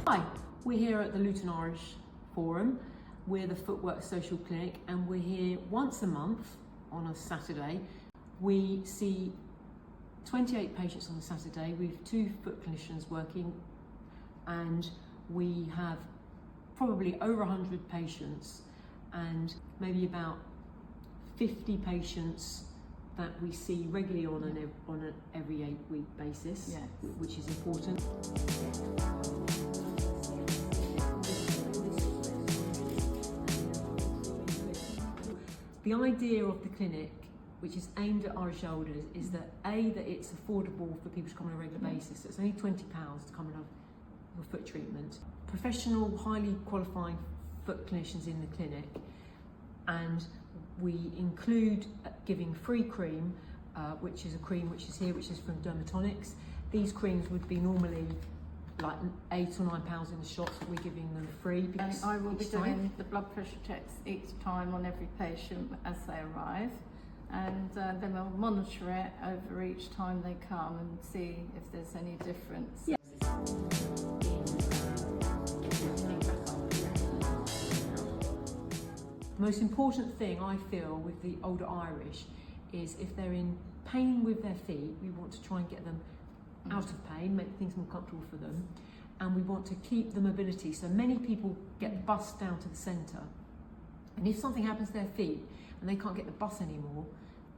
Hi, we're here at the Luton Irish Forum. We're the Footworks Social clinic and we're here once a month on a Saturday. We see 28 patients on a Saturday. We have 2 foot clinicians working and we have probably over 100 patients and maybe about 50 patients that we see regularly on an every 8-week basis, yes, which is important. The idea of the clinic, which is aimed at Irish elders, is that that it's affordable for people to come on a regular basis. So it's only £20 to come and have your foot treatment. Professional, highly qualified foot clinicians in the clinic, and we include giving free cream, which is a cream which is here, which is from Dermatonics. These creams would be normally like £8 or £9 in the shops, but we're giving them free. And I will be doing the blood pressure checks each time on every patient as they arrive, and then we'll monitor it over each time they come and see if there's any difference. Yeah. The most important thing I feel with the older Irish is if they're in pain with their feet, we want to try and get them out of pain, make things more comfortable for them, and we want to keep the mobility. So many people get the bus down to the centre, and if something happens to their feet and they can't get the bus anymore,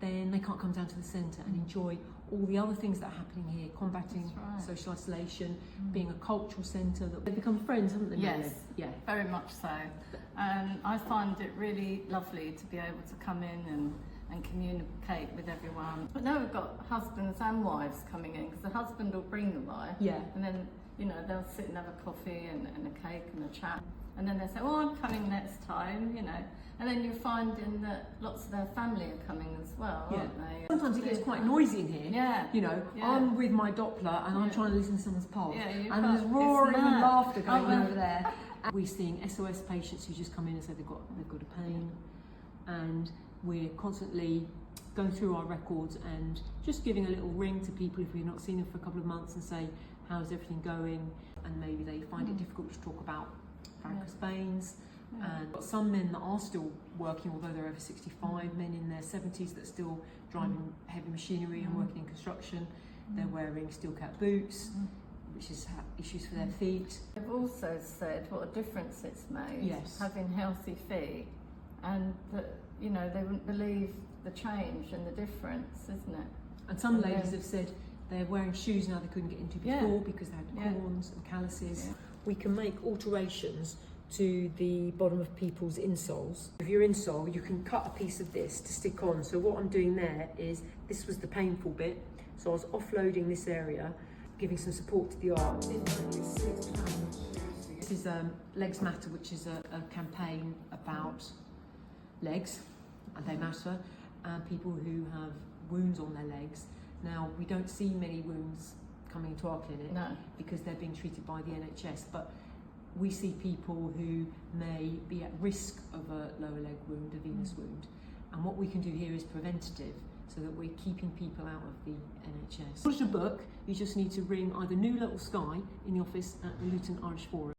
then they can't come down to the centre and enjoy all the other things that are happening here, combating social isolation, being a cultural centre. That they've become friends, haven't they? Yes, yeah, very much so. I find it really lovely to be able to come in and communicate with everyone. But now we've got husbands and wives coming in, because the husband will bring the wife, and then they'll sit and have a coffee and a cake and a chat, and then they say, "Oh, I'm coming next time," and then you're finding that lots of their family are coming as well, aren't they? Sometimes it gets quite noisy in here. Yeah. I'm with my Doppler and I'm trying to listen to someone's pulse, and there's it's roaring and mad. laughter going over there. We're seeing SOS patients who just come in and say they've got a pain, and we're constantly going through our records and just giving a little ring to people if we've not seen them for a couple of months and say, how's everything going? And maybe they find it difficult to talk about varicose veins. And some men that are still working, although they're over 65, men in their 70s that are still driving heavy machinery and working in construction. They're wearing steel cap boots, which is issues for their feet. They've also said what a difference it's made, having healthy feet, and that they wouldn't believe the change and the difference, isn't it? And some ladies have said they're wearing shoes now they couldn't get into before because they had corns and calluses. We can make alterations to the bottom of people's insoles. If your insole, you can cut a piece of this to stick on. So what I'm doing there is, this was the painful bit, so I was offloading this area, giving some support to the arch. This is Legs Matter, which is a campaign about legs, and they matter, and people who have wounds on their legs. Now, we don't see many wounds coming into our clinic because they're being treated by the NHS, but we see people who may be at risk of a lower leg wound, a venous wound, and what we can do here is preventative, so that we're keeping people out of the NHS. In order to book, you just need to ring either New Little Sky in the office at the Luton Irish Forum,